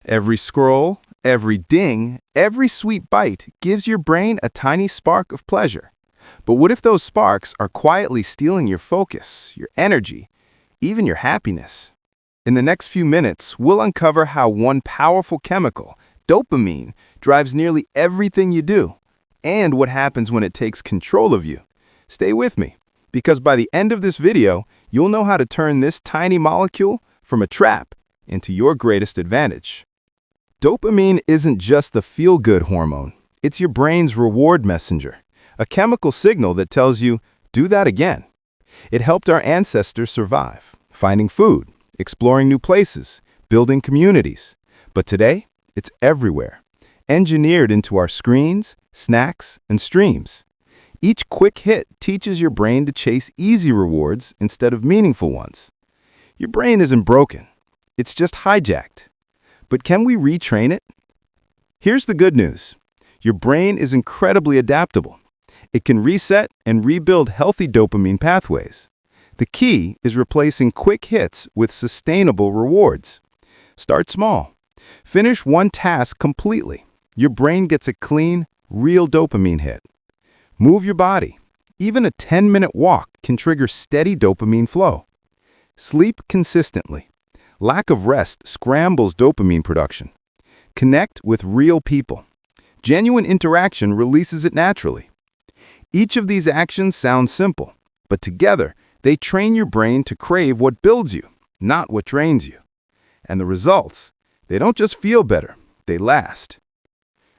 Every scroll, every ding, every sweet bite gives your brain a tiny spark of pleasure. But what if those sparks are quietly stealing your focus, your energy, even your happiness? In the next few minutes, we'll uncover how one powerful chemical, dopamine, drives nearly everything you do, and what happens when it takes control of you. Stay with me, because by the end of this video, you'll know how to turn this tiny molecule from a trap into your greatest advantage. Dopamine isn't just the feel-good hormone. It's your brain's reward messenger, a chemical signal that tells you, do that again. It helped our ancestors survive, finding food, exploring new places, building communities. But today, it's everywhere, engineered into our screens, snacks, and streams. Each quick hit teaches your brain to chase easy rewards instead of meaningful ones. Your brain isn't broken. It's just hijacked. But can we retrain it? Here's the good news. Your brain is incredibly adaptable. It can reset and rebuild healthy dopamine pathways. The key is replacing quick hits with sustainable rewards. Start small. Finish one task completely. Your brain gets a clean, real dopamine hit. Move your body. Even a 10-minute walk can trigger steady dopamine flow. Sleep consistently. Lack of rest scrambles dopamine production. Connect with real people. Genuine interaction releases it naturally. Each of these actions sounds simple, but together, they train your brain to crave what builds you, not what drains you. And the results, they don't just feel better, they last.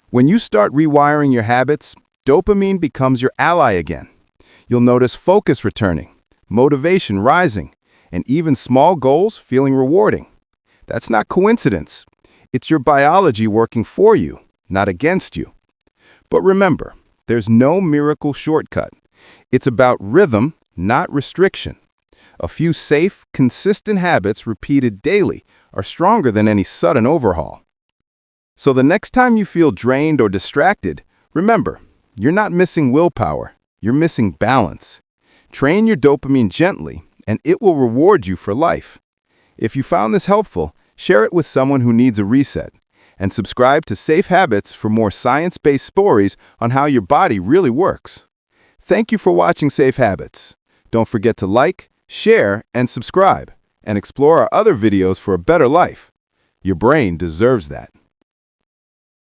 When you start rewiring your habits, dopamine becomes your ally again. You'll notice focus returning, motivation rising, and even small goals feeling rewarding. That's not coincidence. It's your biology working for you, not against you. But remember, there's no miracle shortcut. It's about rhythm, not restriction. A few safe, consistent habits repeated daily are stronger than any sudden overhaul. So the next time you feel drained or distracted, remember, you're not missing willpower, you're missing balance. Train your dopamine gently, and it will reward you for life. If you found this helpful, share it with someone who needs a reset, and subscribe to Safe Habits for more science-based stories on how your body really works. Thank you for watching Safe Habits. Don't forget to like, share, and subscribe, and explore our other videos for a better life. Your brain deserves that.